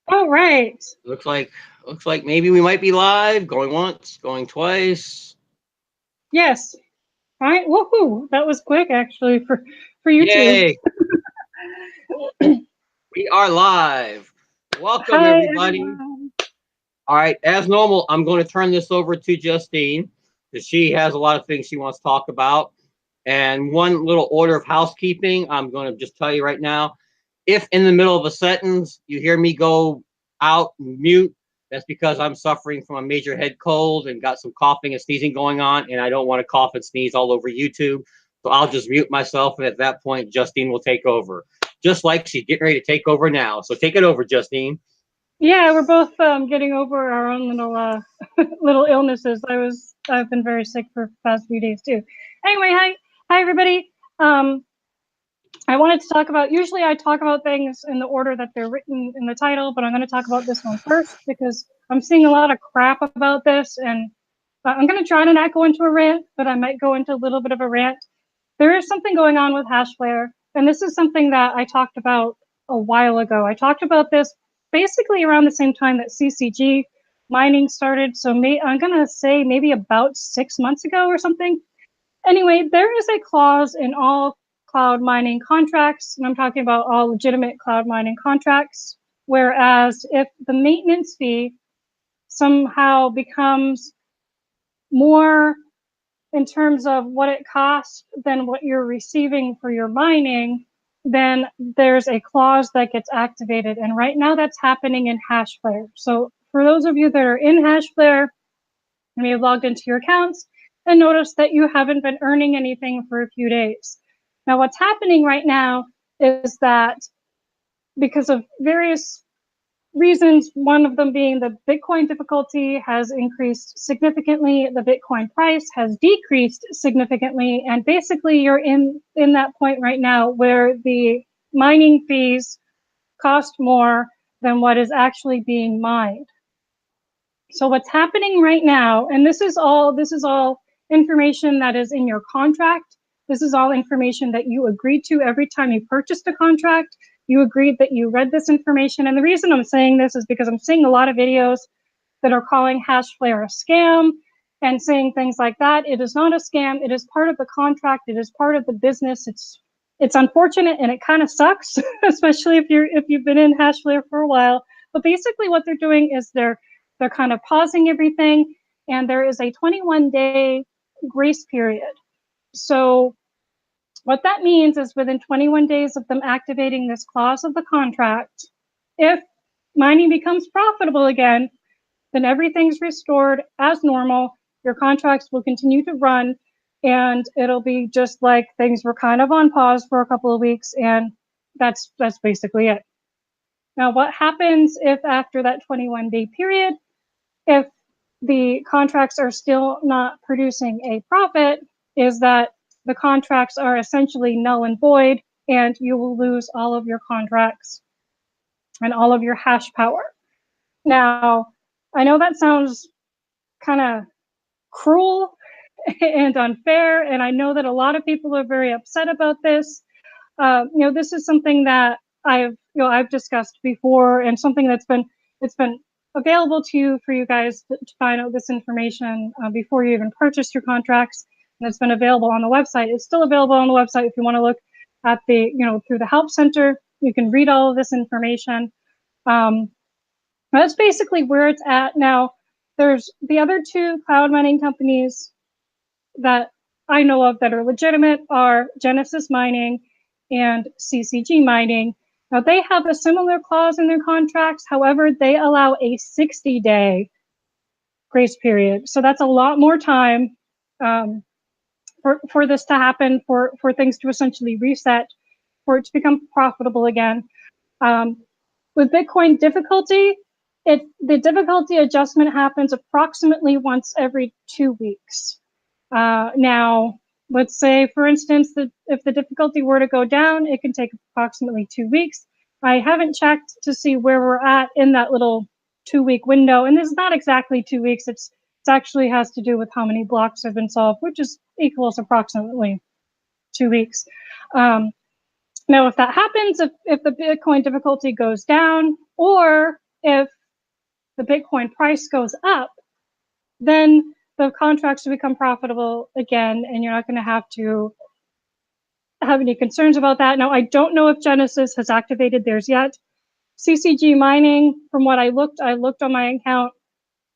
All right. Looks like maybe we might be live. Going once, going twice. Yes. All right. Woohoo! That was quick, actually, for YouTube. Yay! We are live. Welcome Hi, everybody. everyone. All right, as normal, I'm going to turn this over to Justine because she has a lot of things she wants to talk about. And one little order of housekeeping, I'm going to just tell you right now. If in the middle of a sentence you hear me go out mute, that's because I'm suffering from a major head cold and got some coughing and sneezing going on, and I don't want to cough and sneeze all over YouTube. So I'll just mute myself, and at that point, Justine will take over. Just like she's getting ready to take over now. So take it over, Justine. Yeah, we're both getting over our own little little illnesses. I've been very sick for the past few days too. Anyway, hi everybody. Um, I wanted to talk about. Usually, I talk about things in the order that they're written in the title, but I'm going to talk about this one first because I'm seeing a lot of crap about this, and I'm going to try to not go into a rant, but I might go into a little bit of a rant. There is something going on with Hashflare, and this is something that I talked about a while ago. I talked about this basically around the same time that CCG mining started. So I'm going to say maybe about 6 months ago or something. Anyway, there is a clause in all cloud mining contracts, and I'm talking about all legitimate cloud mining contracts, whereas if the maintenance fee somehow becomes more in terms of what it costs than what you're receiving for your mining, then there's a clause that gets activated. And right now that's happening in Hashflare. So for those of you that are in Hashflare, you may have logged into your accounts and noticed that you haven't been earning anything for a few days. Now what's happening right now is that because of various reasons, one of them being the Bitcoin difficulty has increased significantly, the Bitcoin price has decreased significantly, and basically you're in that point right now where the mining fees cost more than what is actually being mined. So what's happening right now, and this is all information that is in your contract. This is all information that you agreed to every time you purchased a contract. You agreed that you read this information. And the reason I'm saying this is because I'm seeing a lot of videos that are calling Hashflare a scam and saying things like that. It is not a scam. It is part of the contract. It is part of the business. It's unfortunate and it kind of sucks, especially if you've been in Hashflare for a while. But basically what they're doing is they're kind of pausing everything, and there is a 21-day grace period. So what that means is within 21 days of them activating this clause of the contract, if mining becomes profitable again, then everything's restored as normal. Your contracts will continue to run, and it'll be just like things were kind of on pause for a couple of weeks, and that's basically it. Now, what happens if after that 21-day period, if the contracts are still not producing a profit, is that the contracts are essentially null and void, and you will lose all of your contracts and all of your hash power. Now, I know that sounds kind of cruel and unfair, and I know that a lot of people are very upset about this. This is something that I've discussed before, and something that's been it's been available to you for you guys to find out this information before you even purchase your contracts, and it's been available on the website. It's still available on the website if you want to look at through the help center. You can read all of this information. That's basically where it's at now. There's the other two cloud mining companies that I know of that are legitimate are Genesis Mining and CCG Mining. Now, they have a similar clause in their contracts. However, they allow a 60-day grace period. So that's a lot more time for this to happen, for things to essentially reset, for it to become profitable again. With Bitcoin difficulty, the difficulty adjustment happens approximately once every 2 weeks. Now, let's say, for instance, that if the difficulty were to go down, it can take approximately 2 weeks. I haven't checked to see where we're at in that little 2-week window, and it's not exactly 2 weeks. It actually has to do with how many blocks have been solved, which is equals approximately 2 weeks. Now, if that happens, if the Bitcoin difficulty goes down, or if the Bitcoin price goes up, then the contracts will become profitable again, and you're not going to have any concerns about that. Now, I don't know if Genesis has activated theirs yet. CCG mining, from what I looked on my account,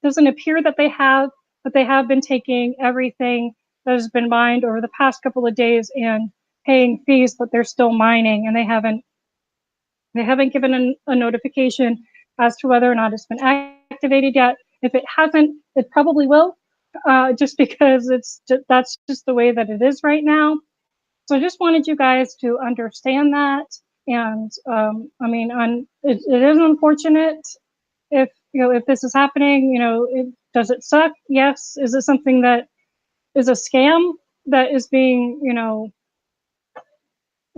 doesn't appear that they have, but they have been taking everything that has been mined over the past couple of days and paying fees, but they're still mining, and they haven't given a notification as to whether or not it's been activated yet. If it hasn't, it probably will, just because that's just the way that it is right now. So I just wanted you guys to understand that. And I mean, it is unfortunate if this is happening. Does it suck? Yes. Is it something that is a scam that is being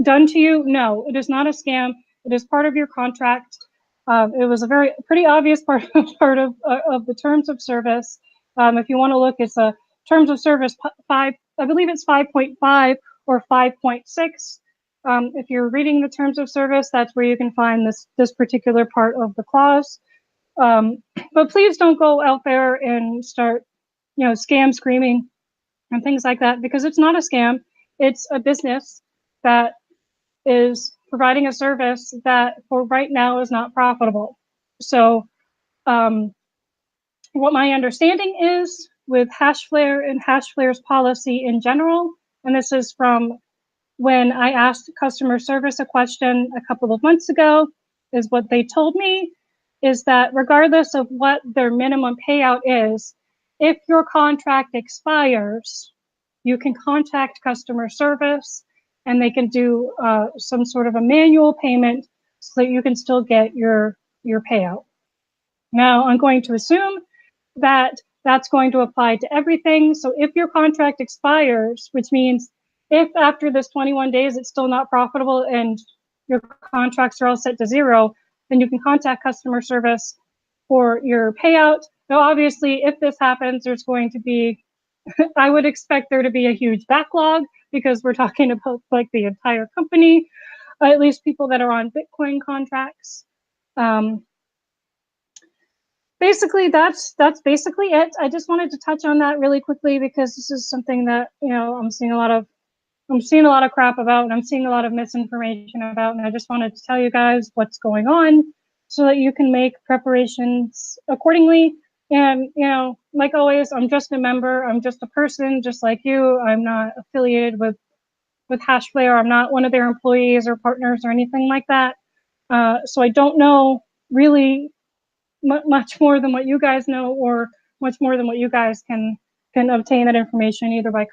done to you? No, it is not a scam. It is part of your contract. It was a pretty obvious part of the terms of service. If you want to look, it's a terms of service 5. I believe it's 5.5 or 5.6. If you're reading the terms of service, that's where you can find this particular part of the clause. But please don't go out there and start, scam screaming and things like that, because it's not a scam. It's a business that is providing a service that for right now is not profitable. So what my understanding is with Hashflare and Hashflare's policy in general, and this is from when I asked customer service a question a couple of months ago, is what they told me is that regardless of what their minimum payout is, if your contract expires, you can contact customer service and they can do some sort of a manual payment so that you can still get your payout. Now, I'm going to assume that that's going to apply to everything. So if your contract expires, which means if after this 21 days it's still not profitable and your contracts are all set to zero, then you can contact customer service for your payout. Now, obviously, if this happens, there's going to be, I would expect there to be a huge backlog, because we're talking about like the entire company, at least people that are on Bitcoin contracts. Basically, that's basically it. I just wanted to touch on that really quickly, because this is something that I'm seeing a lot of crap about, and I'm seeing a lot of misinformation about, and I just wanted to tell you guys what's going on so that you can make preparations accordingly. And like always, I'm just a member. I'm just a person, just like you. I'm not affiliated with Hashflare. I'm not one of their employees or partners or anything like that. So I don't know really much more than what you guys know, or much more than what you guys can obtain that information either by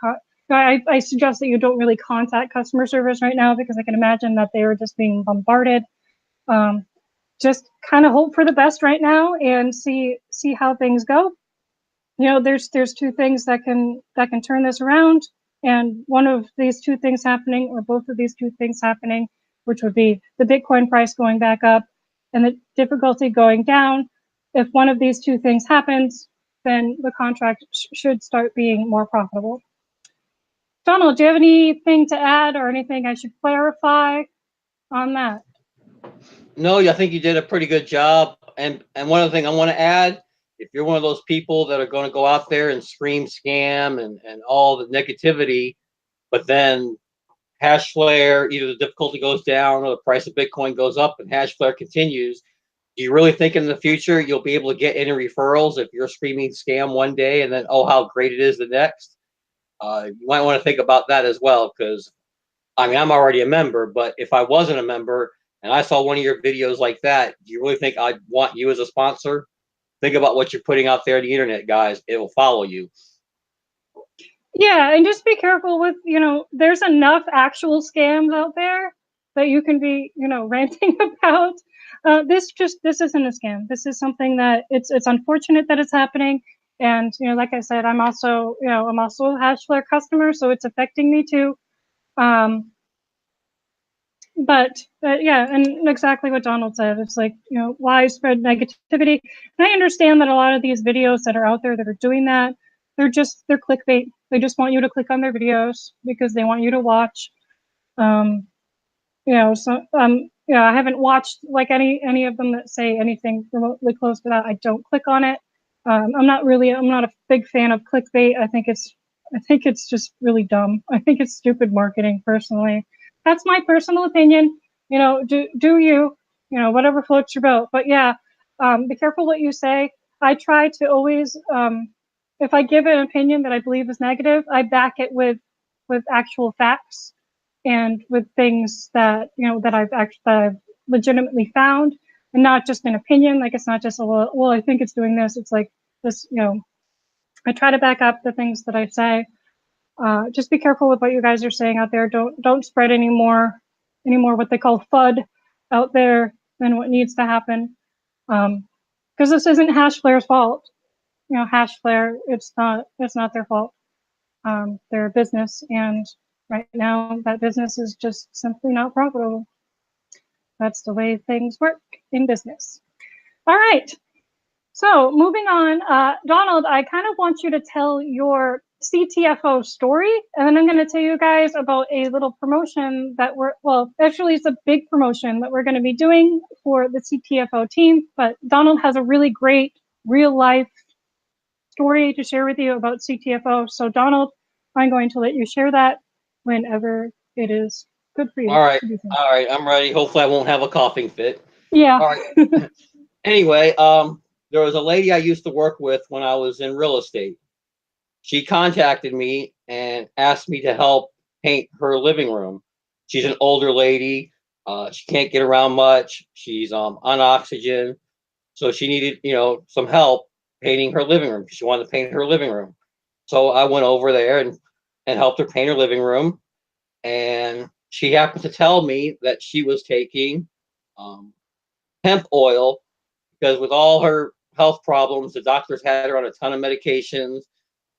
I suggest that you don't really contact customer service right now, because I can imagine that they are just being bombarded. Just kind of hope for the best right now and see how things go. There's two things that can turn this around, and one of these two things happening, or both of these two things happening, which would be the Bitcoin price going back up and the difficulty going down. If one of these two things happens, then the contract should start being more profitable. Donald, do you have anything to add or anything I should clarify on that? No, I think you did a pretty good job. And one other thing I want to add, if you're one of those people that are going to go out there and scream scam and all the negativity, but then Hashflare, either the difficulty goes down or the price of Bitcoin goes up and Hashflare continues, do you really think in the future you'll be able to get any referrals if you're screaming scam one day and then, oh, how great it is the next? You might want to think about that as well, because I mean, I'm already a member, but if I wasn't a member and I saw one of your videos like that, do you really think I'd want you as a sponsor? Think about what you're putting out there on the internet, guys. It will follow you. Yeah, and just be careful with, there's enough actual scams out there that you can be, ranting about. This isn't a scam. This is something that it's unfortunate that it's happening. And, like I said, I'm also a Hashflare customer, so it's affecting me too. But yeah, and exactly what Donald said, it's like, why spread negativity? And I understand that a lot of these videos that are out there that are doing that, they're clickbait. They just want you to click on their videos because they want you to watch. So yeah, I haven't watched like any of them that say anything remotely close to that. I don't click on it. I'm not a big fan of clickbait. I think it's just really dumb. I think it's stupid marketing personally. That's my personal opinion. You know, do you, you know, whatever floats your boat. But yeah, be careful what you say. I try to always, if I give an opinion that I believe is negative, I back it with actual facts and with things that, you know, that I've legitimately found, and not just an opinion. Like, it's not just, well, I think it's doing this. It's like this, you know, I try to back up the things that I say. Just be careful with what you guys are saying out there. Don't spread any more what they call FUD out there than what needs to happen. Because this isn't Hashflare's fault. You know, Hashflare, it's not their fault. They're a business, and right now that business is just simply not profitable. That's the way things work in business. All right. So moving on, Donald, I kind of want you to tell your CTFO story, and then I'm going to tell you guys about a little promotion that actually it's a big promotion that we're going to be doing for the CTFO team, but Donald has a really great real life story to share with you about CTFO. So Donald, I'm going to let you share that whenever it is good for you. All right. All right. I'm ready. Hopefully I won't have a coughing fit. Yeah. All right. Anyway, there was a lady I used to work with when I was in real estate. She contacted me and asked me to help paint her living room. She's an older lady. She can't get around much. She's on oxygen. So she needed, you know, some help painting her living room. She wanted to paint her living room. So I went over there and helped her paint her living room. And she happened to tell me that she was taking hemp oil because with all her health problems, the doctors had her on a ton of medications,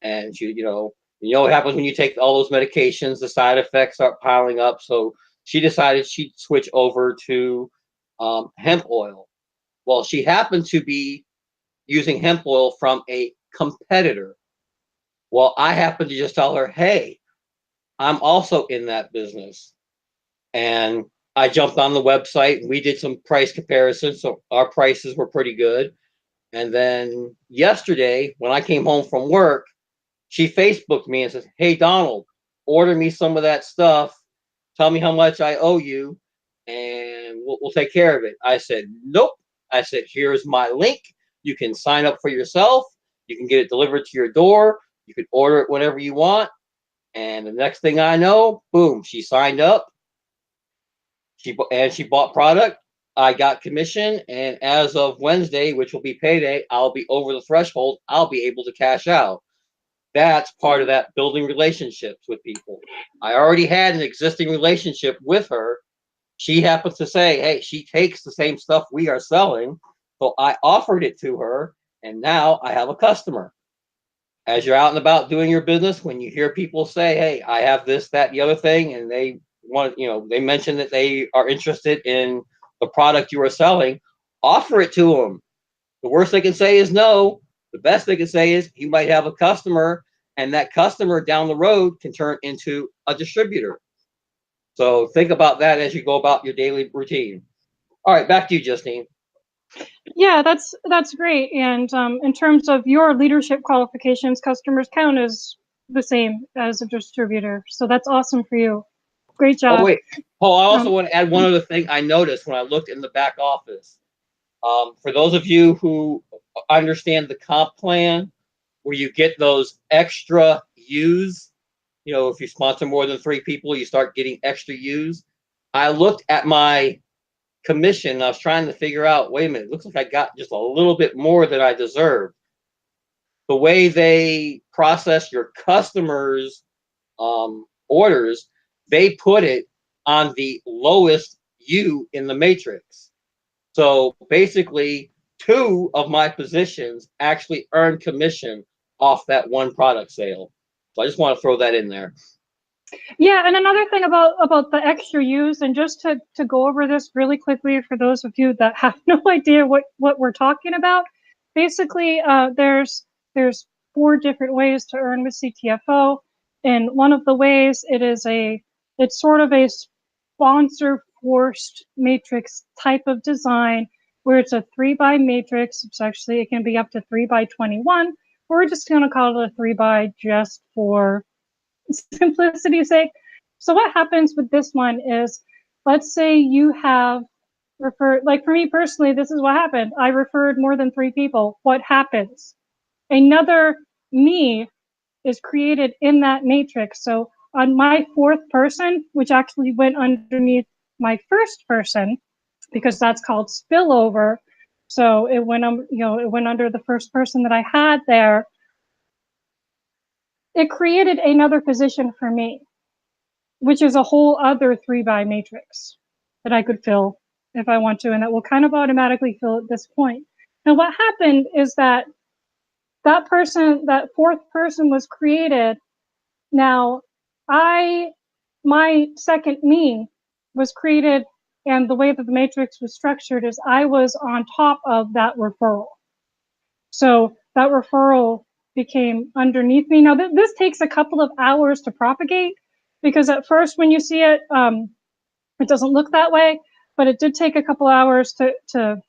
and she, you know what happens when you take all those medications, the side effects start piling up. So she decided she'd switch over to hemp oil. Well, she happened to be using hemp oil from a competitor. Well, I happened to just tell her, hey, I'm also in that business. And I jumped on the website and we did some price comparisons. So our prices were pretty good. And then yesterday, when I came home from work, she Facebooked me and says, hey, Donald, order me some of that stuff. Tell me how much I owe you, and we'll take care of it. I said, nope. I said, here's my link. You can sign up for yourself. You can get it delivered to your door. You can order it whenever you want. And the next thing I know, boom, she signed up. She bought product. I got commission, and as of Wednesday, which will be payday, I'll be over the threshold. I'll be able to cash out. That's part of that building relationships with people. I already had an existing relationship with her. She happens to say, hey, she takes the same stuff we are selling. So I offered it to her, and now I have a customer. As you're out and about doing your business, when you hear people say, hey, I have this, that, the other thing, and they want, they mention that they are interested in the product you are selling, offer it to them. The worst they can say is no. The best they can say is you might have a customer, and that customer down the road can turn into a distributor. So think about that as you go about your daily routine. All right, back to you, Justine. Yeah, that's great. And in terms of your leadership qualifications, customers count as the same as a distributor. So that's awesome for you. Great job. Oh, wait. Paul, I also want to add one other thing I noticed when I looked in the back office. For those of you who understand the comp plan, where you get those extra U's, if you sponsor more than 3 people, you start getting extra U's. I looked at my commission and I was trying to figure out, wait a minute, it looks like I got just a little bit more than I deserve. The way they process your customers' orders, they put it on the lowest U in the matrix. So basically, 2 of my positions actually earn commission off that one product sale. So I just want to throw that in there. Yeah, and another thing about the extra use, and just to go over this really quickly for those of you that have no idea what we're talking about, basically there's 4 different ways to earn with CTFO, and one of the ways it's sort of a sponsor reinforced matrix type of design where it's a 3x matrix. It's actually, it can be up to 3x21. We're just going to call it a 3x just for simplicity's sake. So what happens with this one is, let's say you have referred, like for me personally, this is what happened. I referred more than 3 people. What happens? Another me is created in that matrix. So on my 4th person, which actually went underneath my 1st person, because that's called spillover. So it went, it went under the 1st person that I had there. It created another position for me, which is a whole other 3x matrix that I could fill if I want to, and that will kind of automatically fill at this point. Now, what happened is that that person, that 4th person was created. Now, my 2nd me was created, and the way that the matrix was structured is I was on top of that referral. So that referral became underneath me. Now, this takes a couple of hours to propagate, because at first when you see it, it doesn't look that way, but it did take a couple hours to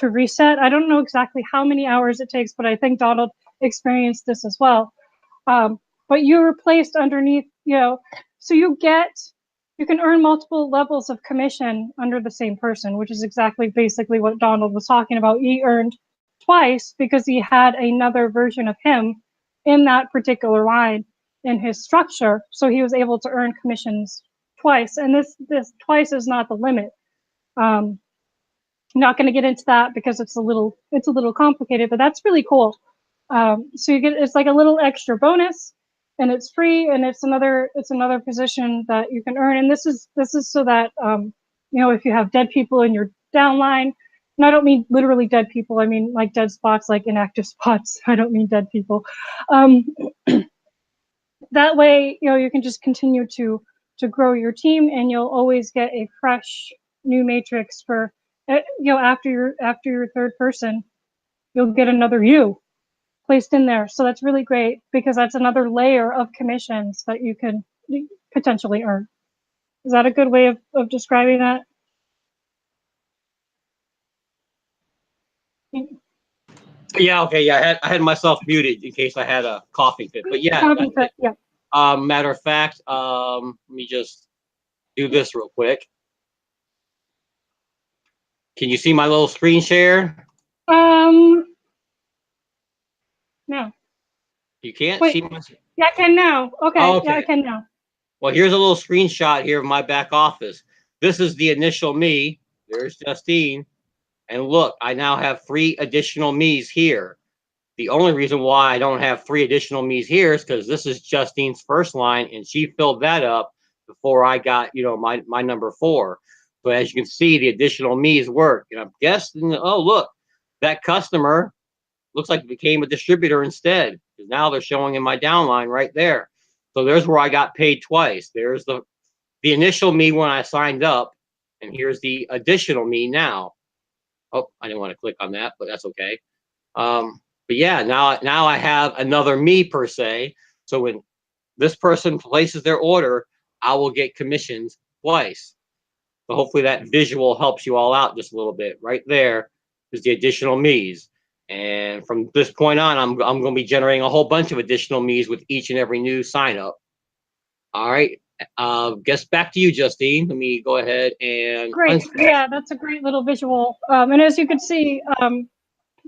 reset. I don't know exactly how many hours it takes, but I think Donald experienced this as well. But you were placed underneath, so you can earn multiple levels of commission under the same person, which is exactly basically what Donald was talking about. He earned twice because he had another version of him in that particular line in his structure. So he was able to earn commissions twice. And this twice is not the limit. I'm not going to get into that because it's a little complicated, but that's really cool. So you get, it's like a little extra bonus, and it's free, and it's another position that you can earn. And this is so that if you have dead people in your downline, and I don't mean literally dead people, I mean like dead spots, like inactive spots. I don't mean dead people. That way, you can just continue to grow your team, and you'll always get a fresh new matrix for after your 3rd person, you'll get another you placed in there. So that's really great, because that's another layer of commissions that you can potentially earn. Is that a good way of describing that? Yeah, okay, yeah. I had myself muted in case I had a coughing fit. But yeah, Yeah. matter of fact, let me just do this real quick. Can you see my little screen share? No. You can't Wait. see my. Yeah, I can now. Okay. Oh, okay. Yeah, I can now. Well, here's a little screenshot here of my back office. This is the initial me. There's Justine. And look, I now have 3 additional me's here. The only reason why I don't have 3 additional me's here is because this is Justine's first line, and she filled that up before I got, my number 4. So as you can see, the additional me's work. And I'm guessing, oh, look, that customer looks like it became a distributor instead, because now they're showing in my downline right there. So there's where I got paid twice. There's the initial me when I signed up, and here's the additional me now. Oh, I didn't want to click on that, but that's okay. But yeah, now I have another me per se. So when this person places their order, I will get commissions twice. So hopefully that visual helps you all out just a little bit. Right there is the additional me's. And from this point on, I'm going to be generating a whole bunch of additional me's with each and every new sign up. All right. Guess back to you, Justine. Let me go ahead and. Great. Yeah, that's a great little visual. And as you can see,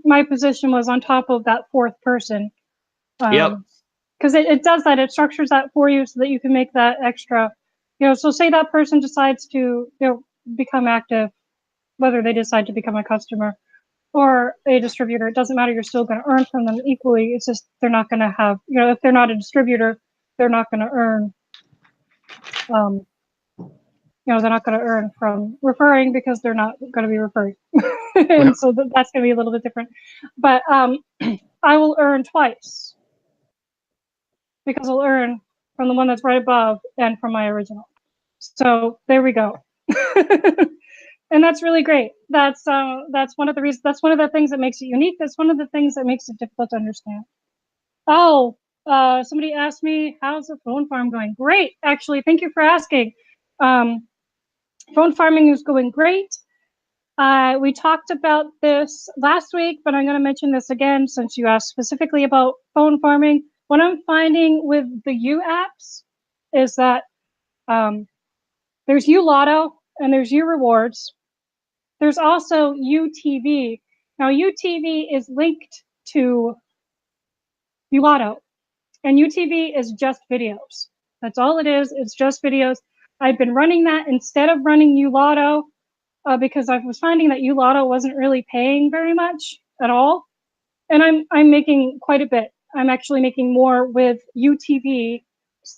my position was on top of that 4th person. Yep. Because it does that. It structures that for you so that you can make that extra. So say that person decides to become active, whether they decide to become a customer or a distributor, it doesn't matter. You're still going to earn from them equally. It's just they're not going to have, if they're not a distributor, they're not going to earn. They're not going to earn from referring because they're not going to be referring. And so that's going to be a little bit different. But I will earn twice, because I'll earn from the one that's right above and from my original. So there we go. And that's really great. That's one of the reasons. That's one of the things that makes it unique. That's one of the things that makes it difficult to understand. Oh, somebody asked me, how's the phone farm going? Great, actually. Thank you for asking. phone farming is going great. We talked about this last week, but I'm going to mention this again since you asked specifically about phone farming. What I'm finding with the U apps is that there's U Lotto and there's U Rewards. There's also UTV. Now, UTV is linked to U Lotto, and UTV is just videos. That's all it is. It's just videos. I've been running that instead of running U Lotto because I was finding that U Lotto wasn't really paying very much at all. And I'm making quite a bit. I'm actually making more with UTV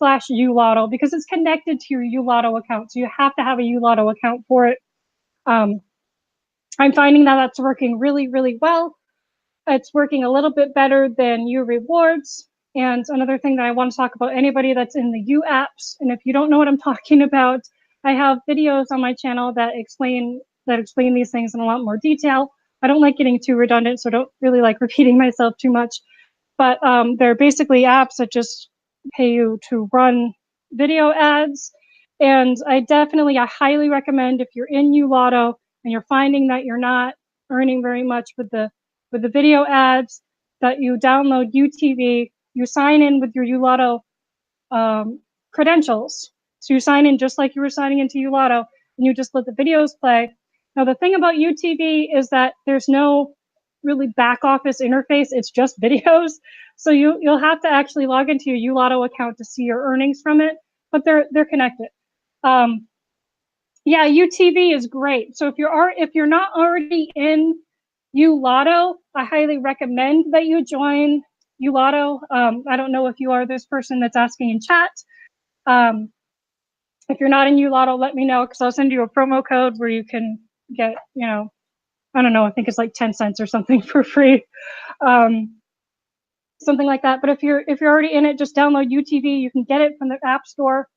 / U Lotto because it's connected to your U Lotto account. So you have to have a U Lotto account for it. I'm finding that that's working really, really well. It's working a little bit better than U Rewards. And another thing that I want to talk about, anybody that's in the U apps, and if you don't know what I'm talking about, I have videos on my channel that explain these things in a lot more detail. I don't like getting too redundant, so I don't really like repeating myself too much. But they're basically apps that just pay you to run video ads. And I highly recommend if you're in U Lotto and you're finding that you're not earning very much with the video ads, that you download UTV, you sign in with your U Lotto credentials. So you sign in just like you were signing into U Lotto, and you just let the videos play. Now, the thing about UTV is that there's no really back office interface. It's just videos. So you'll have to actually log into your U Lotto account to see your earnings from it, but they're connected. Yeah, UTV is great. So if you're not already in U Lotto, I highly recommend that you join U Lotto. I don't know if you are this person that's asking in chat. If you're not in U Lotto, let me know because I'll send you a promo code where you can get, I don't know, I think it's like 10 cents or something for free. Something like that. But if you're already in it, just download UTV. You can get it from the App Store.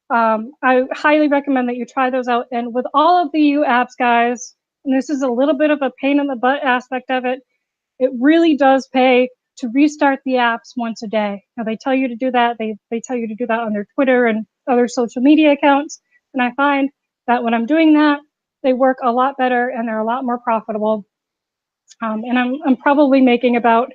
I highly recommend that you try those out. And with all of the U apps, guys, and this is a little bit of a pain in the butt aspect of it, it really does pay to restart the apps once a day. Now, they tell you to do that. They tell you to do that on their Twitter and other social media accounts. And I find that when I'm doing that, they work a lot better and they're a lot more profitable. And I'm probably making about,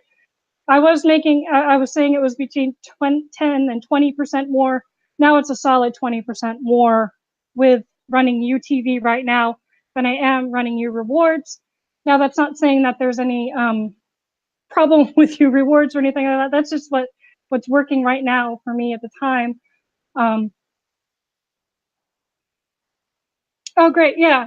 I was saying it was between 10 and 20% more. Now it's a solid 20% more with running UTV right now than I am running U Rewards. Now, that's not saying that there's any problem with U Rewards or anything like that. That's just what's working right now for me at the time. Oh, great. Yeah.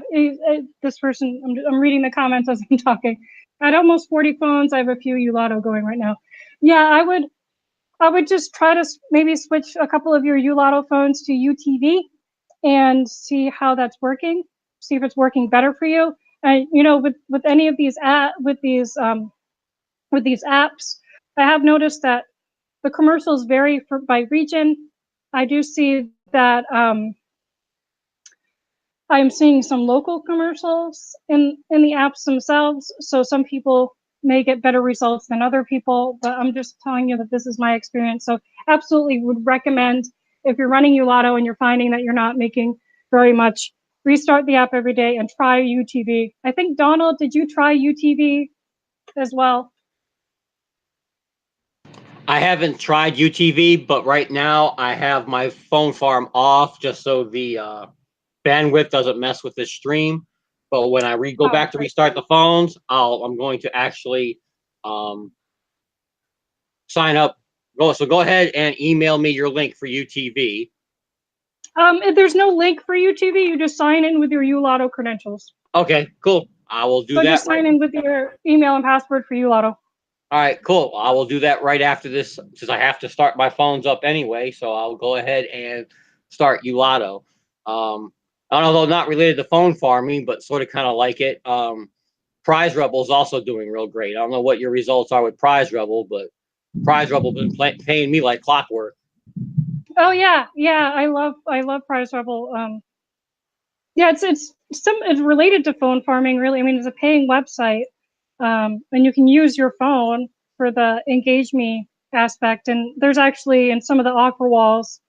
This person, I'm reading the comments as I'm talking. At almost 40 phones, I have a few U Lotto going right now. Yeah, I would just try to maybe switch a couple of your U Lotto phones to UTV and see how that's working. See if it's working better for you. And with any of these with these apps, I have noticed that the commercials vary by region. I do see that I'm seeing some local commercials in the apps themselves. So some people may get better results than other people, but I'm just telling you that this is my experience. So absolutely would recommend, if you're running U Lotto and you're finding that you're not making very much, restart the app every day and try UTV. I think, Donald, did you try UTV as well? I haven't tried UTV, but right now I have my phone farm off just so the bandwidth doesn't mess with the stream. But when I go back to restart the phones, I'm going to actually sign up. So go ahead and email me your link for UTV. There's no link for UTV. You just sign in with your U Lotto credentials. Okay, cool. I will do that. So just sign in with your email and password for U Lotto. All right, cool. I will do that right after this since I have to start my phones up anyway. So I'll go ahead and start U Lotto. Although not related to phone farming, but sort of kind of like it. Prize Rebel is also doing real great. I don't know what your results are with Prize Rebel, but Prize Rebel has been paying me like clockwork. Oh yeah, I love Prize Rebel. Yeah, it's related to phone farming, really. I mean, it's a paying website, and you can use your phone for the Engage Me aspect. And there's actually, in some of the offer walls,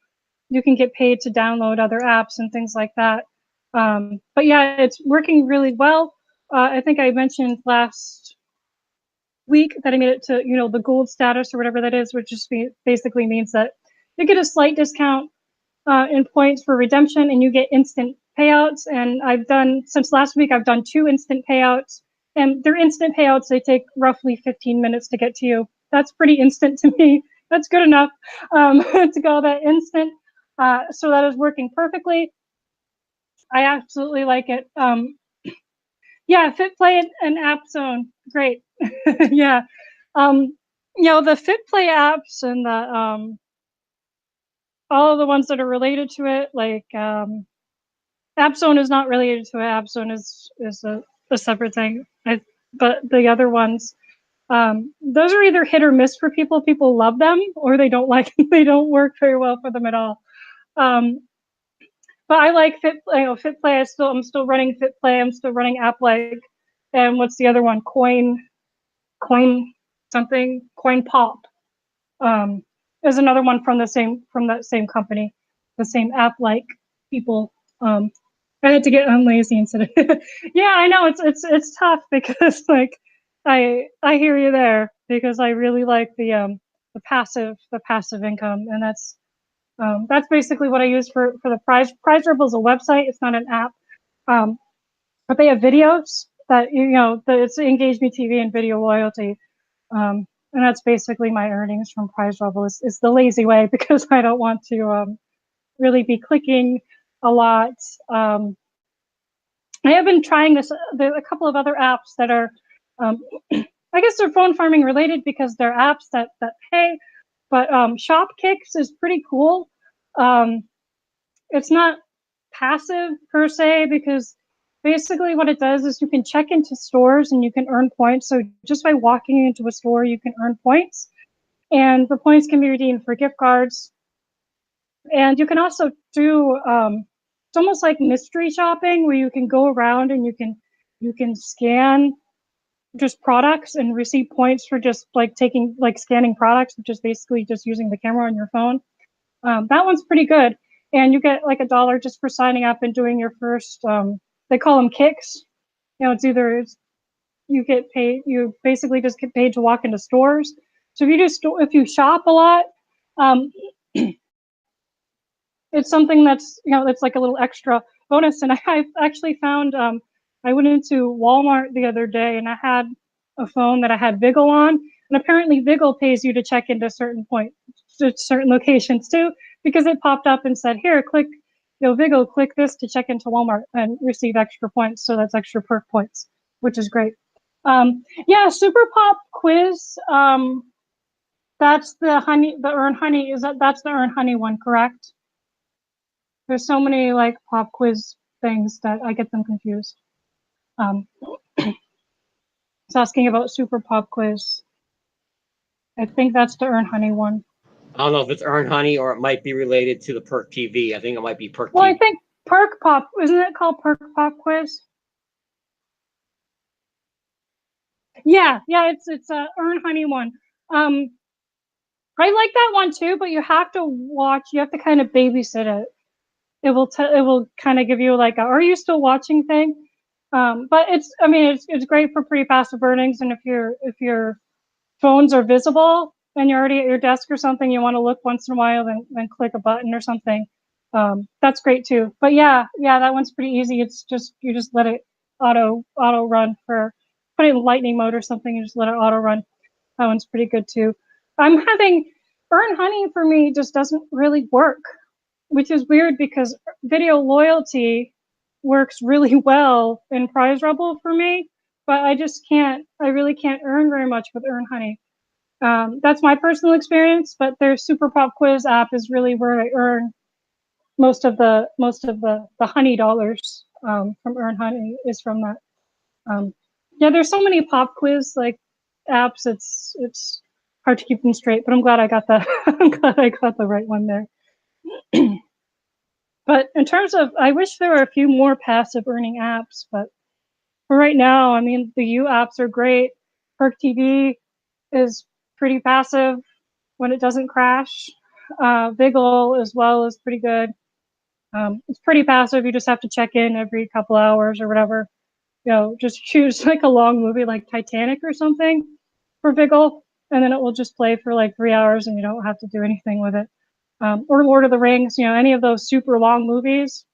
you can get paid to download other apps and things like that. But yeah, it's working really well. I think I mentioned last week that I made it to, the gold status or whatever that is, which just basically means that you get a slight discount in points for redemption and you get instant payouts. And since last week, I've done 2 instant payouts, and they're instant payouts. They take roughly 15 minutes to get to you. That's pretty instant to me. That's good enough to go that instant. So that is working perfectly. I absolutely like it. Yeah, FitPlay and App Zone, great. Yeah, the FitPlay apps and the all of the ones that are related to it, like App Zone is not related to it. App Zone is a separate thing. But the other ones, those are either hit or miss for people. People love them, or they don't like. They don't work very well for them at all. But I like FitPlay. I'm still running FitPlay. I'm still running AppLike. And what's the other one? Coin Pop. Is another one from that same company, the same AppLike people. I had to get unlazy instead of yeah, I know it's tough because like I hear you there, because I really like the passive income, and that's basically what I use for the Prize Rebel is a website. It's not an app, but they have videos that it's engagement TV and video loyalty, and that's basically my earnings from Prize Rebel. Is the lazy way because I don't want to really be clicking a lot. I have been trying this. There are a couple of other apps that are, I guess they're phone farming related because they're apps that pay. But Shopkicks is pretty cool. It's not passive per se, because basically what it does is you can check into stores and you can earn points. So just by walking into a store, you can earn points, and the points can be redeemed for gift cards. And you can also do it's almost like mystery shopping, where you can go around and you can scan just products and receive points for just scanning products, which is basically just using the camera on your phone. That one's pretty good, and you get like $1 just for signing up and doing your first. They call them kicks. You get paid. You basically just get paid to walk into stores. So if you shop a lot, it's something that's like a little extra bonus. And I've actually found I went into Walmart the other day and I had a phone that I had Vigil on, and apparently Vigil pays you to check into certain locations too, because it popped up and said, here, click Vigil, click this to check into Walmart and receive extra points. So that's extra perk points, which is great. Yeah, Super Pop Quiz. That's the Earn Honey. That's the Earn Honey one, correct? There's so many like pop quiz things that I get them confused. It's asking about Super Pop Quiz. I think that's the Earn Honey one. I don't know if it's Earn Honey or it might be related to the Perk TV. I think it might be Perk TV. Well, I think Perk Pop, isn't it called Perk Pop Quiz? Yeah, it's a Earn Honey one. I like that one too, but you have to kind of babysit it. It will kind of give you like a, are you still watching thing? But it's great for pretty passive earnings, and if your phones are visible and you're already at your desk or something, you want to look once in a while, then click a button or something. That's great too. But yeah, that one's pretty easy. It's just you just let it auto run put it in lightning mode or something. You just let it auto run. That one's pretty good too. I'm having Earn Honey for me just doesn't really work, which is weird because video loyalty works really well in Prize Rebel for me, but I really can't earn very much with Earn Honey. That's my personal experience, but their Super Pop Quiz app is really where I earn most of the honey dollars from Earn Honey is from that. Yeah, there's so many pop quiz like apps. It's hard to keep them straight, but I'm glad I got the right one there. But in terms of, I wish there were a few more passive earning apps, but for right now, the U apps are great. Perk TV is pretty passive when it doesn't crash. Vigil as well is pretty good. It's pretty passive. You just have to check in every couple hours or whatever. Just choose like a long movie like Titanic or something for Vigil, and then it will just play for like 3 hours and you don't have to do anything with it. Or Lord of the Rings, any of those super long movies.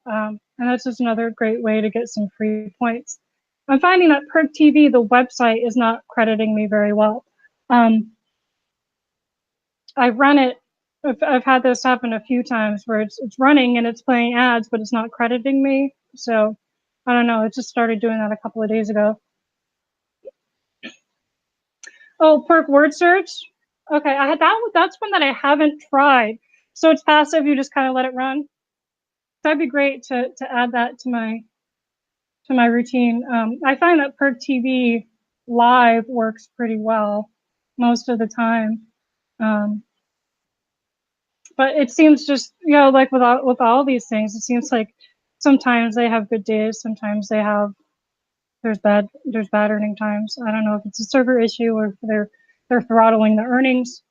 And that's just another great way to get some free points. I'm finding that Perk TV, the website, is not crediting me very well. I've run it. I've had this happen a few times where it's running and it's playing ads, but it's not crediting me. So I don't know. It just started doing that a couple of days ago. Oh, Perk word search. Okay, that's one that I haven't tried. So it's passive. You just kind of let it run. That'd be great to add that to my routine. I find that Perk TV Live works pretty well most of the time. But it seems just, like with all these things, it seems like sometimes they have good days, sometimes there's bad earning times. I don't know if it's a server issue or if they're throttling the earnings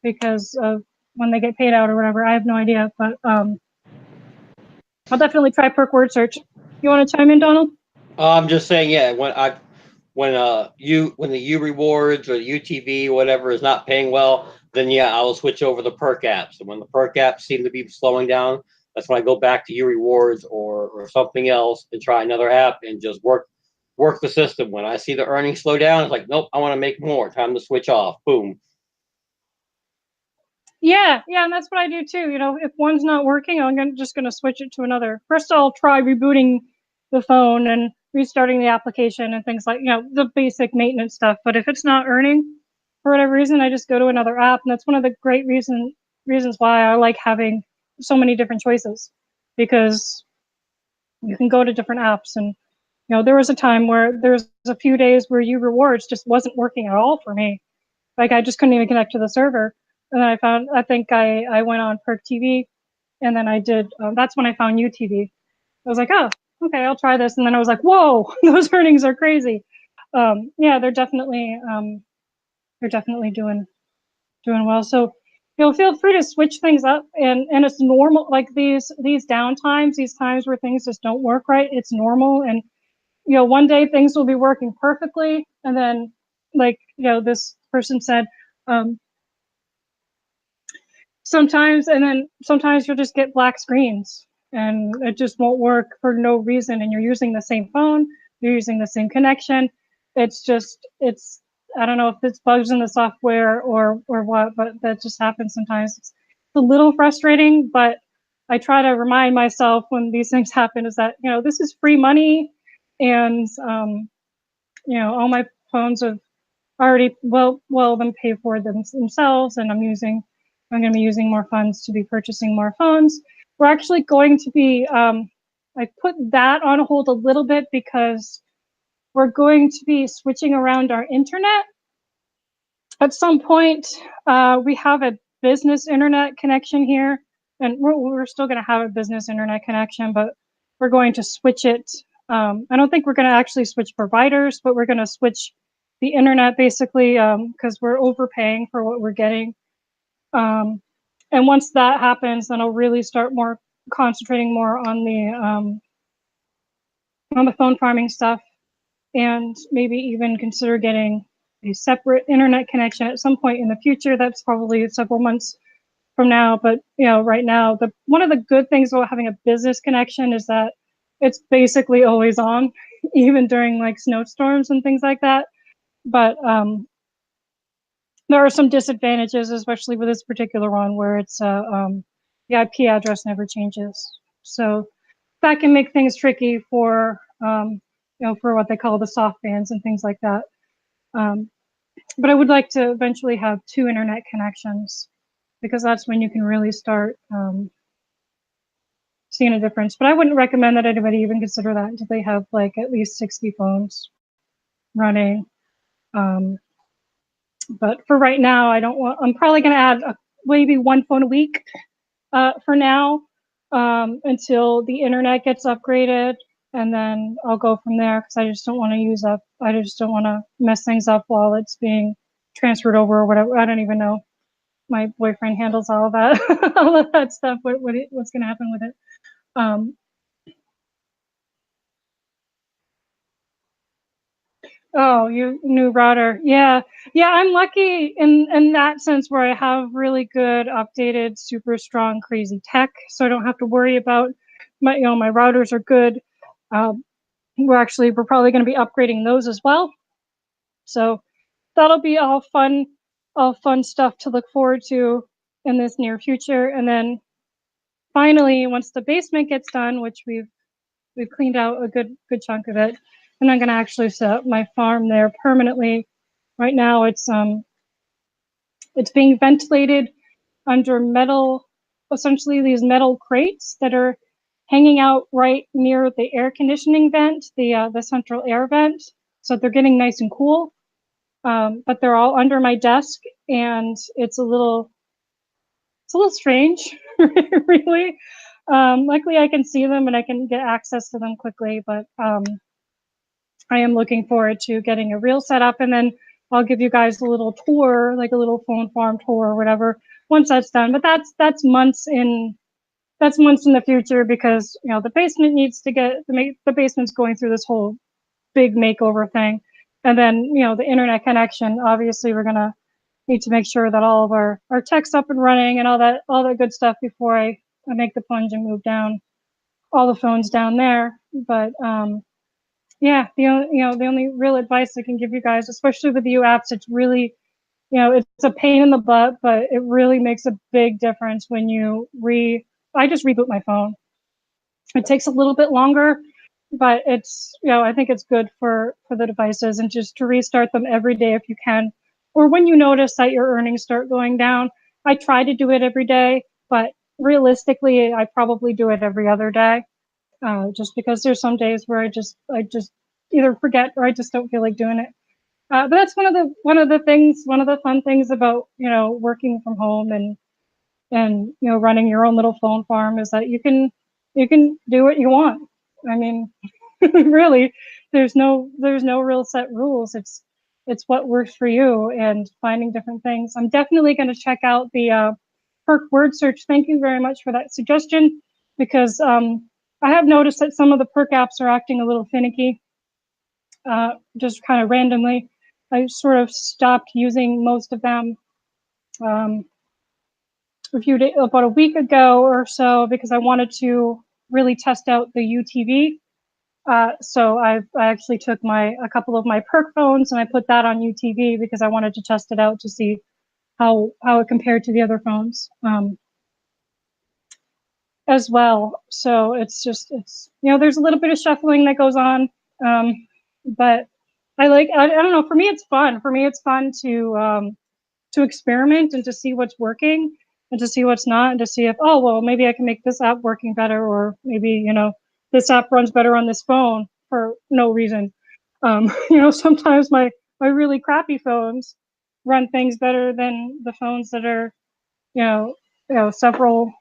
because of when they get paid out or whatever. I have no idea, but I'll definitely try Perk word search. You want to chime in, Donald? I'm just saying, yeah. When the U rewards or the UTV or whatever is not paying well, then yeah, I will switch over the perk apps. And when the perk apps seem to be slowing down, that's when I go back to U rewards or something else and try another app and just work the system. When I see the earnings slow down, it's like, nope, I want to make more. Time to switch off. Boom. Yeah, and that's what I do too. If one's not working, I'm just gonna switch it to another. First, I'll try rebooting the phone and restarting the application and things like the basic maintenance stuff. But if it's not earning for whatever reason, I just go to another app, and that's one of the great reasons why I like having so many different choices, because you can go to different apps. And there was a time where there's a few days where U rewards just wasn't working at all for me. Like I just couldn't even connect to the server. And then I think I went on Perk TV, and then I did, that's when I found UTV. I was like, oh, okay, I'll try this. And then I was like, whoa, those earnings are crazy. Yeah, they're definitely doing well. So, feel free to switch things up, and it's normal. Like these downtimes, these times where things just don't work right, it's normal. And one day things will be working perfectly, and then like this person said, sometimes you'll just get black screens and it just won't work for no reason, and you're using the same phone, you're using the same connection. It's I don't know if it's bugs in the software or what, but that just happens sometimes. It's a little frustrating, but I try to remind myself when these things happen is that this is free money, and all my phones have already been paid for themselves, and I'm going to be using more funds to be purchasing more phones. We're actually going to be, I put that on hold a little bit because we're going to be switching around our internet. At some point, we have a business internet connection here, and we're still going to have a business internet connection, but we're going to switch it. I don't think we're going to actually switch providers, but we're going to switch the internet basically because we're overpaying for what we're getting. And once that happens, then I'll really start concentrating more on the phone farming stuff, and maybe even consider getting a separate internet connection at some point in the future. That's probably several months from now. But right now, one of the good things about having a business connection is that it's basically always on, even during like snowstorms and things like that. But there are some disadvantages, especially with this particular one, where it's the IP address never changes. So that can make things tricky for for what they call the soft bands and things like that. But I would like to eventually have 2 internet connections, because that's when you can really start seeing a difference. But I wouldn't recommend that anybody even consider that until they have like at least 60 phones running. But for right now, I'm probably going to add maybe 1 phone a week for now, until the internet gets upgraded, and then I'll go from there, because I just don't want to mess things up while it's being transferred over or whatever. I don't even know. my boyfriend handles all of that, all of that stuff. What's going to happen with it? Oh, you new router. Yeah. Yeah, I'm lucky in that sense where I have really good, updated, super strong, crazy tech. So I don't have to worry about my, my routers are good. We're probably going to be upgrading those as well. So that'll be all fun stuff to look forward to in this near future. And then finally, once the basement gets done, which we've cleaned out a good chunk of it, and I'm going to actually set up my farm there permanently. Right now, it's being ventilated under metal, essentially these metal crates that are hanging out right near the air conditioning vent, the central air vent. So they're getting nice and cool. But they're all under my desk, and it's a little strange, really. Luckily, I can see them and I can get access to them quickly, but I am looking forward to getting a real setup, and then I'll give you guys a little tour, like a little phone farm tour or whatever, once that's done. But that's months in the future, because the basement needs to get the basement's going through this whole big makeover thing, and then the internet connection. Obviously, we're gonna need to make sure that all of our tech's up and running and all that good stuff before I make the plunge and move down all the phones down there. But yeah, the only real advice I can give you guys, especially with the apps, it's really, it's a pain in the butt, but it really makes a big difference when I just reboot my phone. It takes a little bit longer, but it's, I think it's good for the devices, and just to restart them every day if you can, or when you notice that your earnings start going down. I try to do it every day, but realistically, I probably do it every other day. Just because there's some days where I just either forget or I just don't feel like doing it. But that's one of the fun things about working from home and running your own little phone farm, is that you can do what you want. I mean, really, there's no real set rules. It's what works for you, and finding different things. I'm definitely going to check out the perk word search. Thank you very much for that suggestion, because I have noticed that some of the perk apps are acting a little finicky, just kind of randomly. I sort of stopped using most of them about a week ago or so, because I wanted to really test out the UTV. So I actually took a couple of my perk phones and I put that on UTV, because I wanted to test it out to see how it compared to the other phones as well. So it's there's a little bit of shuffling that goes on, but I don't know. For me, it's fun. It's fun to experiment and to see what's working and to see what's not, and to see if, oh, well, maybe I can make this app working better, or maybe, this app runs better on this phone for no reason. Sometimes my really crappy phones run things better than the phones that are, several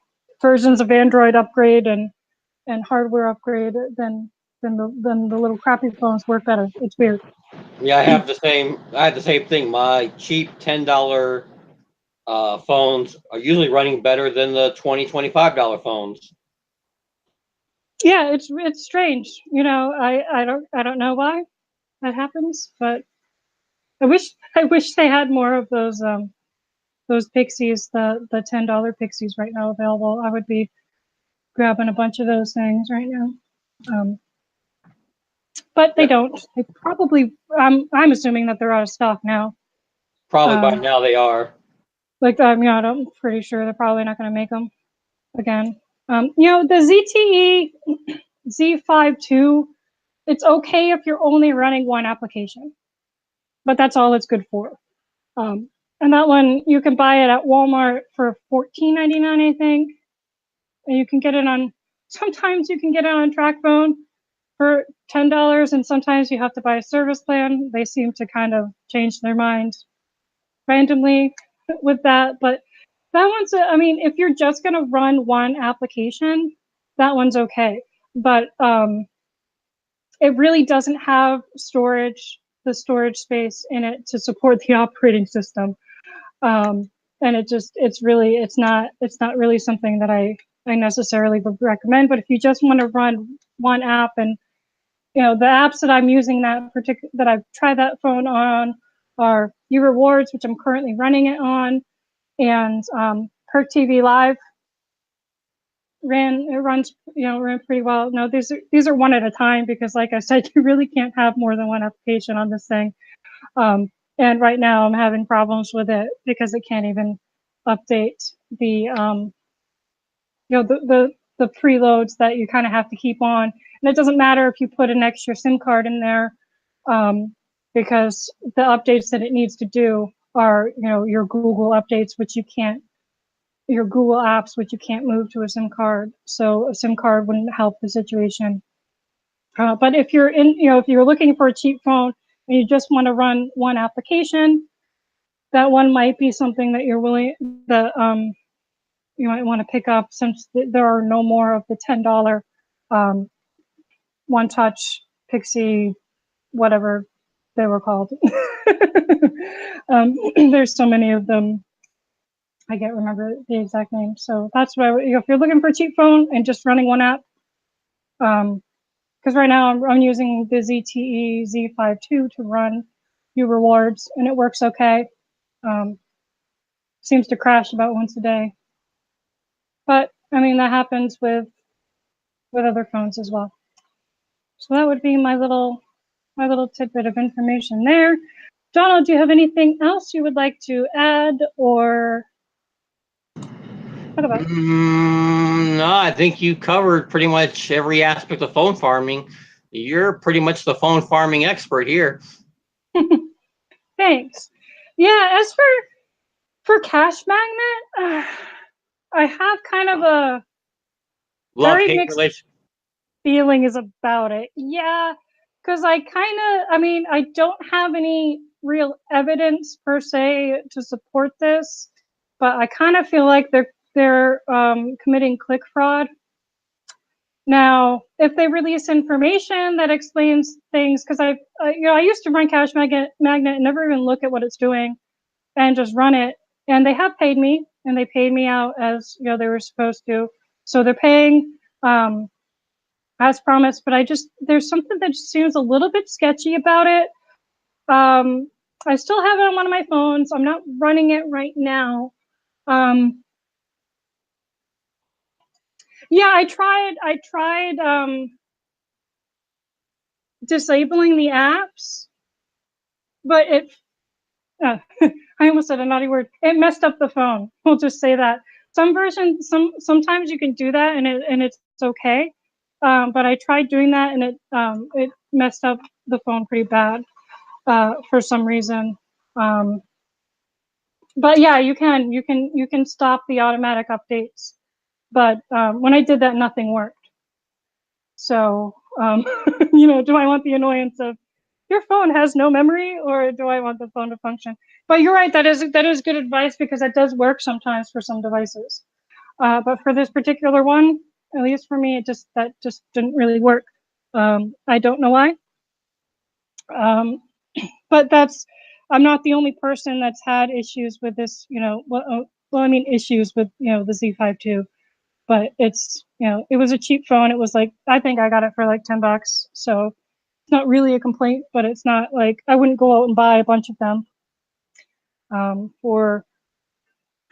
versions of Android upgrade and hardware upgrade, than the little crappy phones work better. It's weird. Yeah, I had the same thing. My cheap $10 phones are usually running better than the $20-$25 phones. Yeah, it's strange. I don't know why that happens, but I wish they had more of those Pixies, the $10 Pixies right now available. I would be grabbing a bunch of those things right now. But they don't. They probably. I'm assuming that they're out of stock now. Probably by now they are. I'm pretty sure they're probably not going to make them again. The ZTE Z5 II, it's okay if you're only running one application, but that's all it's good for. And that one, you can buy it at Walmart for $14.99, I think. And you can get it sometimes you can get it on TrackPhone for $10, and sometimes you have to buy a service plan. They seem to kind of change their mind randomly with that. But that one's, if you're just going to run one application, that one's okay. But it really doesn't have the storage space in it to support the operating system. and it's not really something that I necessarily would recommend. But if you just want to run one app, and the apps that I'm using that I've tried that phone on are Rewards, which I'm currently running it on, and Perk TV Live ran pretty well. No, these are one at a time, because like I said, you really can't have more than one application on this thing. And right now I'm having problems with it because it can't even update the the preloads that you kind of have to keep on. And it doesn't matter if you put an extra SIM card in there, because the updates that it needs to do are your Google updates, which you can't, your Google apps, which you can't move to a SIM card. So a SIM card wouldn't help the situation. But if you're if you're looking for a cheap phone and you just want to run one application, that one might be something that you might want to pick up, since there are no more of the $10 One Touch Pixie, whatever they were called. There's so many of them, I can't remember the exact name. So that's why, if you're looking for a cheap phone and just running one app, because right now I'm using the ZTE Z52 to run Rewards, and it works okay. Seems to crash about once a day, but I mean, that happens with other phones as well. So that would be my little tidbit of information there. Donald, do you have anything else you would like to add or talk about? No, I think you covered pretty much every aspect of phone farming. You're pretty much the phone farming expert here. Thanks. Yeah, as for Cash Magnet, I have kind of a very mixed feelings about it. Yeah, because I don't have any real evidence per se to support this, but I kind of feel like they're committing click fraud. Now, if they release information that explains things, because I used to run Cash Magnet and never even look at what it's doing and just run it, and they have paid me, and they paid me out as they were supposed to. So they're paying as promised, but there's something that just seems a little bit sketchy about it. I still have it on one of my phones. I'm not running it right now. Yeah, I tried disabling the apps, but I almost said a naughty word. It messed up the phone. We'll just say that. Some versions, sometimes you can do that, and it's okay. But I tried doing that, and it messed up the phone pretty bad for some reason. But yeah, you can stop the automatic updates. But when I did that, nothing worked. So do I want the annoyance of your phone has no memory, or do I want the phone to function? But you're right, that is good advice, because that does work sometimes for some devices. But for this particular one, at least for me, that just didn't really work. I don't know why. But I'm not the only person that's had issues with this. I mean, issues with the Z52. But it's it was a cheap phone. It was like, I think I got it for like $10. So it's not really a complaint, but it's not like I wouldn't go out and buy a bunch of them for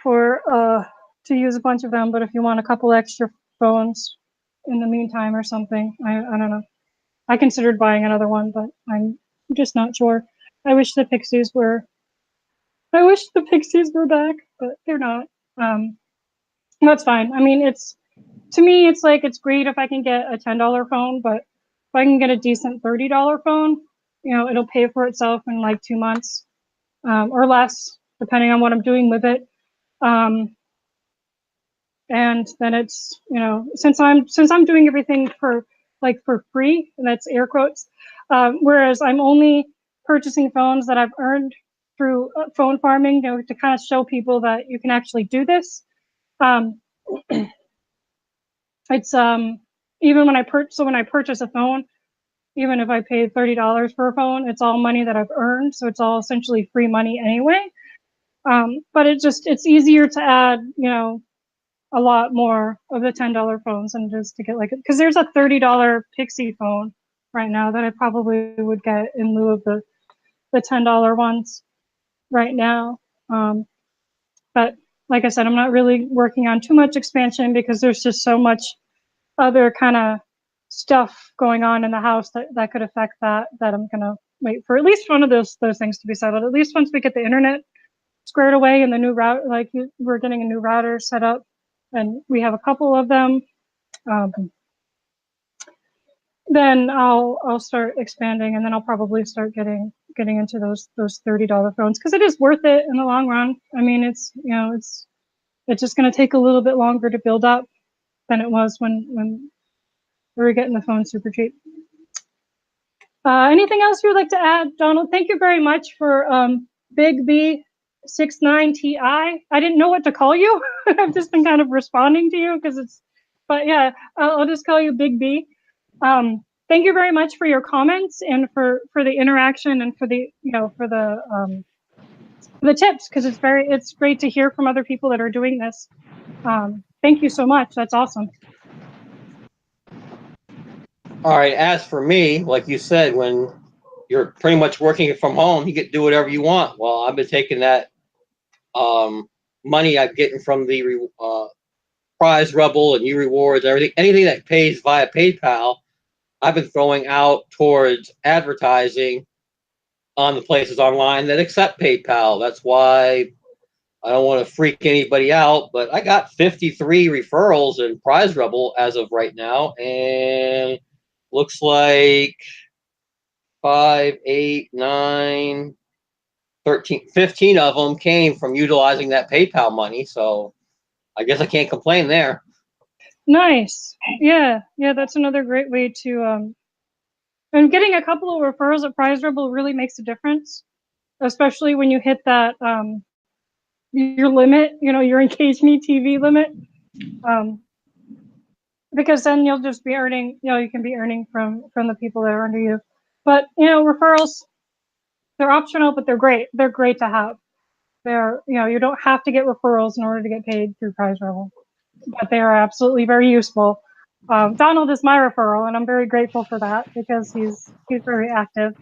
to use a bunch of them. But if you want a couple extra phones in the meantime or something, I don't know. I considered buying another one, but I'm just not sure. I wish the Pixies were back, but they're not. That's fine. I mean, to me, it's like, it's great if I can get a $10 phone, but if I can get a decent $30 phone, it'll pay for itself in like 2 months or less, depending on what I'm doing with it. And then it's, since I'm doing everything for free, and that's air quotes, whereas I'm only purchasing phones that I've earned through phone farming, to kind of show people that you can actually do this. It's even when I purchase a phone, even if I paid $30 for a phone, it's all money that I've earned, so it's all essentially free money anyway. But it's easier to add, a lot more of the $10 phones and just to get like, because there's a $30 Pixie phone right now that I probably would get in lieu of the $10 ones right now. But like I said, I'm not really working on too much expansion because there's just so much other kind of stuff going on in the house that could affect that I'm gonna wait for at least one of those things to be settled. At least once we get the internet squared away and the new route, like we're getting a new router set up, and we have a couple of them. Then I'll start expanding, and then I'll probably start getting into those $30 phones because it is worth it in the long run. I mean, it's just going to take a little bit longer to build up than it was when we were getting the phone super cheap. Anything else you would like to add, Donald? Thank you very much for Big B69TI. I didn't know what to call you. I've just been kind of responding to you but yeah, I'll just call you Big B. Thank you very much for your comments and for the interaction and for the for the tips, because it's great to hear from other people that are doing this. Thank you so much. That's awesome. All right. As for me, like you said, when you're pretty much working from home, you get to do whatever you want. Well, I've been taking that money I'm getting from the Prize Rebel and U-Rewards, anything that pays via PayPal, I've been throwing out towards advertising on the places online that accept PayPal. That's why I don't want to freak anybody out, but I got 53 referrals in Prize Rebel as of right now, and looks like 5, 8, 9, 13, 15 of them came from utilizing that PayPal money. So I guess I can't complain there. Nice. Yeah, that's another great way to and getting a couple of referrals at Prize Rebel really makes a difference, especially when you hit that your limit, your Engage Me TV limit, because then you'll just be earning, you can be earning from the people that are under you. But referrals, they're optional, but they're great. They're great to have. They're you don't have to get referrals in order to get paid through Prize Rebel, but they are absolutely very useful. Donald is my referral, and I'm very grateful for that because he's very active.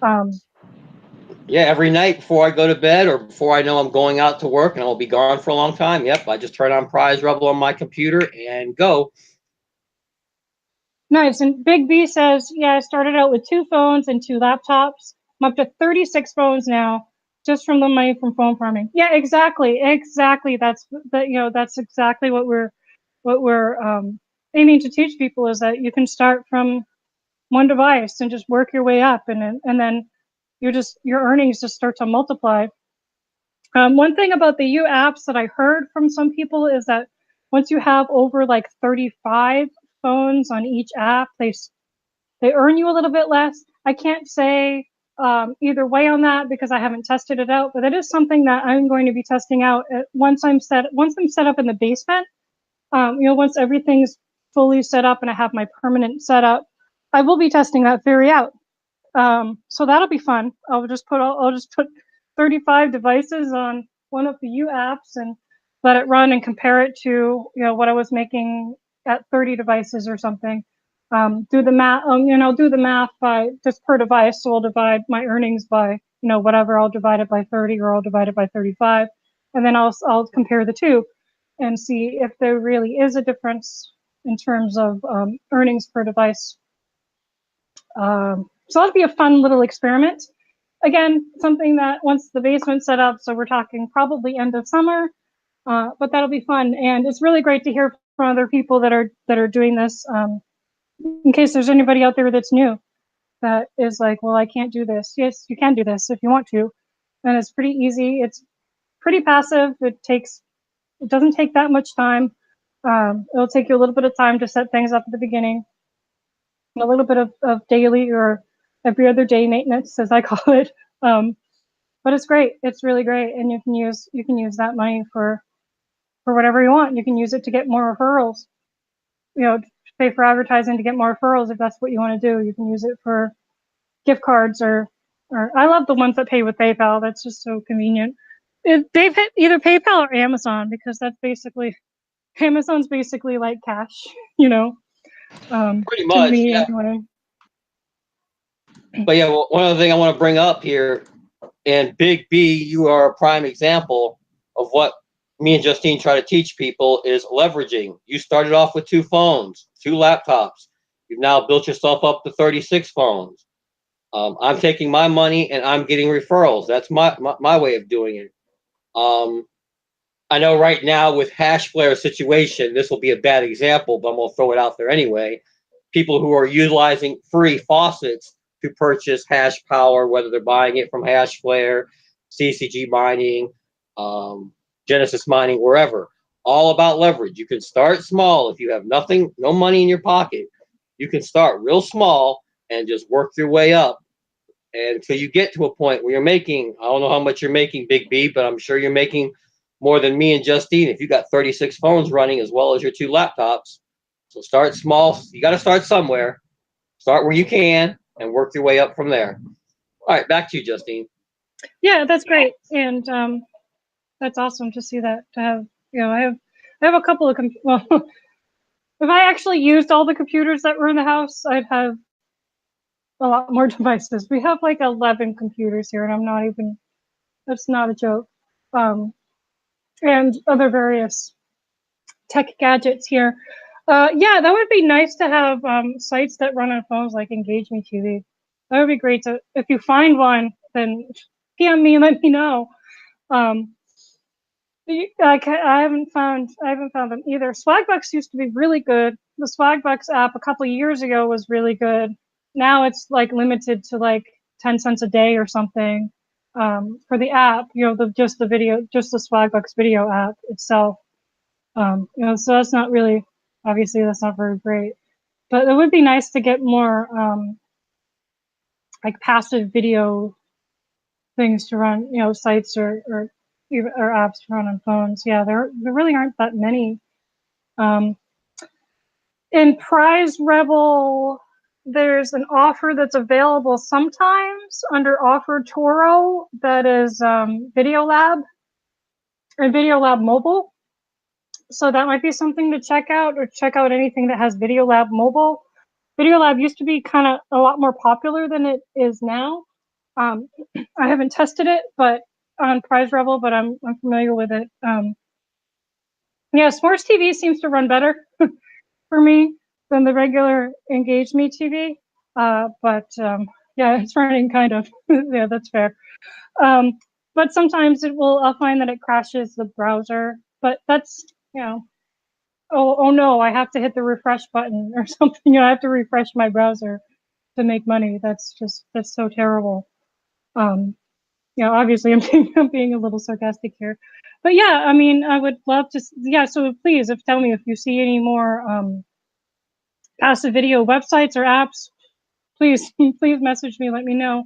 Yeah, every night before I go to bed or before I know I'm going out to work and I'll be gone for a long time, yep, I just turn on Prize Rebel on my computer and go. Nice. And Big B says, yeah, I started out with 2 phones and 2 laptops. I'm up to 36 phones now, just from the money from phone farming. Yeah, exactly. That's exactly what we're aiming to teach people, is that you can start from one device and just work your way up, and then your earnings just start to multiply. One thing about the U apps that I heard from some people is that once you have over like 35 phones on each app, they earn you a little bit less. I can't say either way on that because I haven't tested it out, but it is something that I'm going to be testing out once I'm set up in the basement. Once everything's fully set up and I have my permanent setup, I will be testing that theory out. So that'll be fun. I'll just put 35 devices on one of the U apps and let it run and compare it to what I was making at 30 devices or something. Do the math. Do the math by just per device. So I'll divide my earnings by whatever. I'll divide it by 30 or I'll divide it by 35, and then I'll compare the two and see if there really is a difference in terms of earnings per device. So that'll be a fun little experiment. Again, something that once the basement's set up, so we're talking probably end of summer, but that'll be fun. And it's really great to hear from other people that are doing this. In case there's anybody out there that's new, that is like, well, I can't do this. Yes, you can do this if you want to. And it's pretty easy. It's pretty passive. It doesn't take that much time. It'll take you a little bit of time to set things up at the beginning. A little bit of daily or every other day maintenance, as I call it. But it's great. It's really great. And you can use that money for whatever you want. You can use it to get more referrals, to pay for advertising to get more referrals if that's what you want to do. You can use it for gift cards or I love the ones that pay with PayPal. That's just so convenient. they've hit either PayPal or Amazon, because that's basically, Amazon's basically like cash, you know, Pretty to much, me yeah. anyway. But yeah, one other thing I want to bring up here, and Big B, you are a prime example of what me and Justine try to teach people is leveraging. You started off with 2 phones, 2 laptops. You've now built yourself up to 36 phones. I'm taking my money and I'm getting referrals. That's my way of doing it. I know right now with Hashflare situation, this will be a bad example, but I'm going to throw it out there anyway. People who are utilizing free faucets to purchase hash power, whether they're buying it from Hashflare, CCG mining, Genesis mining, wherever. All about leverage. You can start small if you have nothing, no money in your pocket. You can start real small and just work your way up. And until you get to a point where you're making, I don't know how much you're making, Big B, but I'm sure you're making more than me and Justine if you got 36 phones running as well as your 2 laptops. So start small. You got to start somewhere. Start where you can and work your way up from there. All right, back to you, Justine. Yeah, that's great, and that's awesome to see that. To have, you know, I have a couple of well, if I actually used all the computers that were in the house, I'd have a lot more devices. We have like 11 computers here, and I'm not even. That's not a joke. And other various tech gadgets here. Yeah, that would be nice to have sites that run on phones like Engage Me TV. That would be great to. If you find one, then PM me and let me know. I haven't found them either. Swagbucks used to be really good. The Swagbucks app a couple of years ago was really good. Now it's like limited to like 10 cents a day or something for the app. You know, just the Swagbucks video app itself. You know, so that's not really, obviously that's not very great. But it would be nice to get more like passive video things to run, you know, sites or apps to run on phones. Yeah, there really aren't that many. In Prize Rebel, there's an offer that's available sometimes under Offer Toro that is Video Lab and Video Lab Mobile. So that might be something to check out, or check out anything that has Video Lab Mobile. Video Lab used to be kind of a lot more popular than it is now. I haven't tested it, but on Prize Rebel, but I'm familiar with it. Yeah, Sports TV seems to run better for me than the regular Engage Me TV. But yeah, it's running kind of. Yeah, that's fair. But sometimes I'll find that it crashes the browser. But that's, you know, oh no, I have to hit the refresh button or something. You know, I have to refresh my browser to make money. That's so terrible. You know, obviously I'm being a little sarcastic here, but yeah, I mean, I would love to. Yeah, so please, tell me if you see any more passive video websites or apps. Please, please message me. Let me know.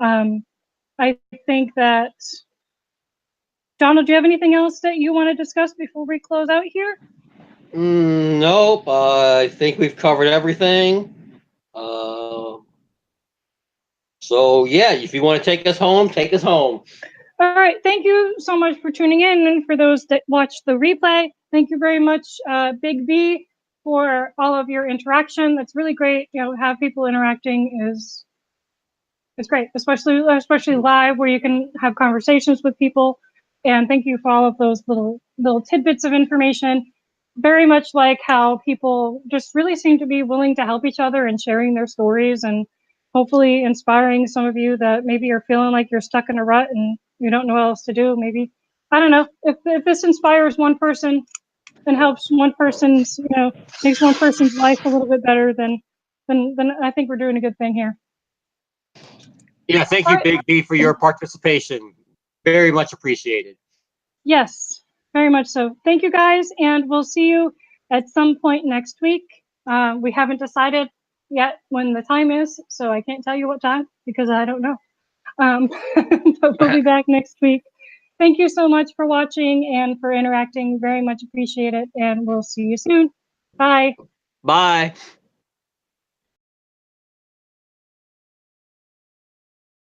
I think that Donald, do you have anything else that you want to discuss before we close out here? Nope. I think we've covered everything. So yeah, if you want to take us home, take us home. All right. Thank you so much for tuning in, and for those that watch the replay, thank you very much, Big B, for all of your interaction. That's really great. You know, have people interacting is great, especially live, where you can have conversations with people. And thank you for all of those little tidbits of information. Very much like how people just really seem to be willing to help each other and sharing their stories, and hopefully inspiring some of you that maybe you're feeling like you're stuck in a rut and you don't know what else to do. Maybe, I don't know, if this inspires one person and helps one person's, you know, makes one person's life a little bit better, then I think we're doing a good thing here. Yeah, thank you, Big B, for your participation. Very much appreciated. Yes, very much so. Thank you, guys, and we'll see you at some point next week. We haven't decided yet when the time is, so I can't tell you what time because I don't know. But we'll be back next week. Thank you so much for watching and for interacting. Very much appreciate it, and we'll see you soon. Bye. Bye.